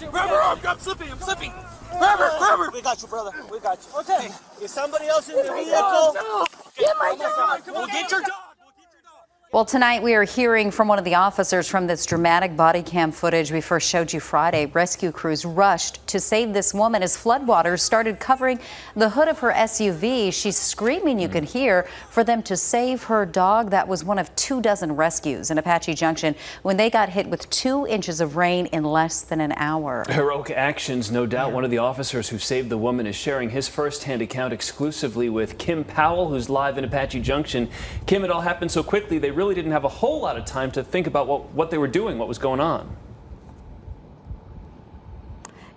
Grab her arm. I'm slipping. Grab her. We got you, brother. We got you. Okay. Is somebody else in the vehicle? No. Get my dog. We'll get your dog. Well, tonight we are hearing from one of the officers from this dramatic body cam footage we first showed you Friday. Rescue crews rushed to save this woman as floodwaters started covering the hood of her SUV. She's screaming, you could hear, for them to save her dog. That was one of 24 rescues in Apache Junction when they got hit with 2 inches of rain in less than an hour. Heroic actions, no doubt. One of the officers who saved the woman is sharing his firsthand account exclusively with Kim Powell, who's live in Apache Junction. Kim, it all happened so quickly, they really didn't have a whole lot of time to think about what they were doing, what was going on.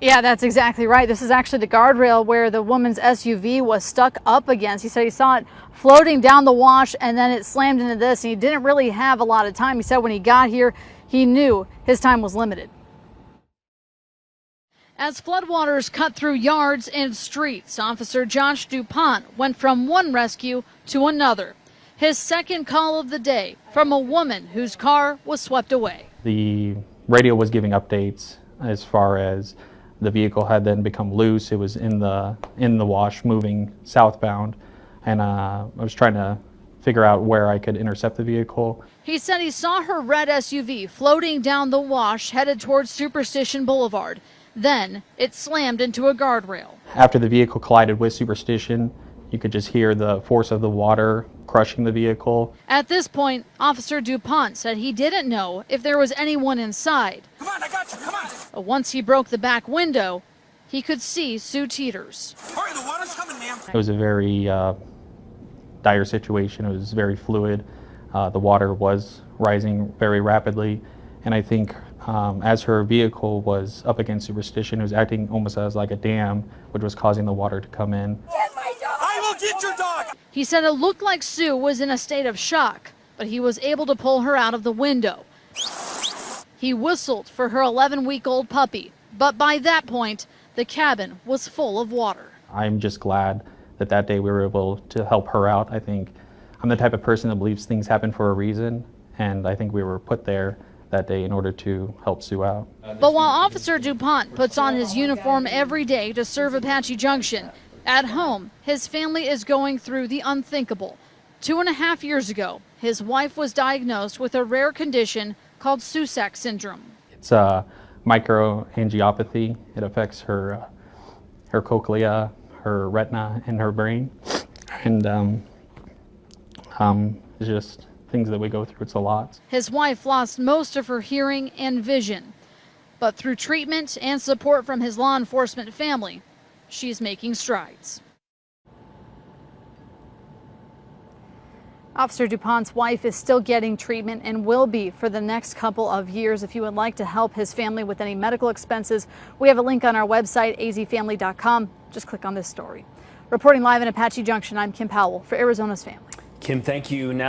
Yeah, that's exactly right. This is actually the guardrail where the woman's SUV was stuck up against. He said he saw it floating down the wash and then it slammed into this, and he didn't really have a lot of time. He said when he got here, he knew his time was limited. As floodwaters cut through yards and streets, Officer Josh DuPont went from one rescue to another. His second call of the day from a woman whose car was swept away. The radio was giving updates as far as the vehicle had then become loose. It was in the wash moving southbound, and I was trying to figure out where I could intercept the vehicle. He said he saw her red SUV floating down the wash headed towards Superstition Boulevard. Then it slammed into a guardrail. After the vehicle collided with Superstition, you could just hear the force of the water crushing the vehicle. At this point, Officer DuPont said he didn't know if there was anyone inside. Come on, I got you. Come on. But once he broke the back window, he could see Sue Teeters. Hurry, the water's coming, ma'am. It was a very dire situation. It was very fluid. The water was rising very rapidly, and I think as her vehicle was up against Superstition, it was acting almost as like a dam, which was causing the water to come in. I will get your dog. He said it looked like Sue was in a state of shock, but he was able to pull her out of the window. He whistled for her 11-week-old puppy, but by that point, the cabin was full of water. I'm just glad that day we were able to help her out. I think I'm the type of person that believes things happen for a reason, and I think we were put there that day in order to help Sue out. But while Officer DuPont puts on his uniform every day to serve Apache Junction, at home, his family is going through the unthinkable. 2.5 years ago, his wife was diagnosed with a rare condition called Susac syndrome. It's a microangiopathy. It affects her cochlea, her retina, and her brain. And it's just things that we go through. It's a lot. His wife lost most of her hearing and vision. But through treatment and support from his law enforcement family, she's making strides. Officer DuPont's wife is still getting treatment and will be for the next couple of years. If you would like to help his family with any medical expenses, we have a link on our website, azfamily.com. Just click on this story. Reporting live in Apache Junction, I'm Kim Powell for Arizona's Family. Kim, thank you. Now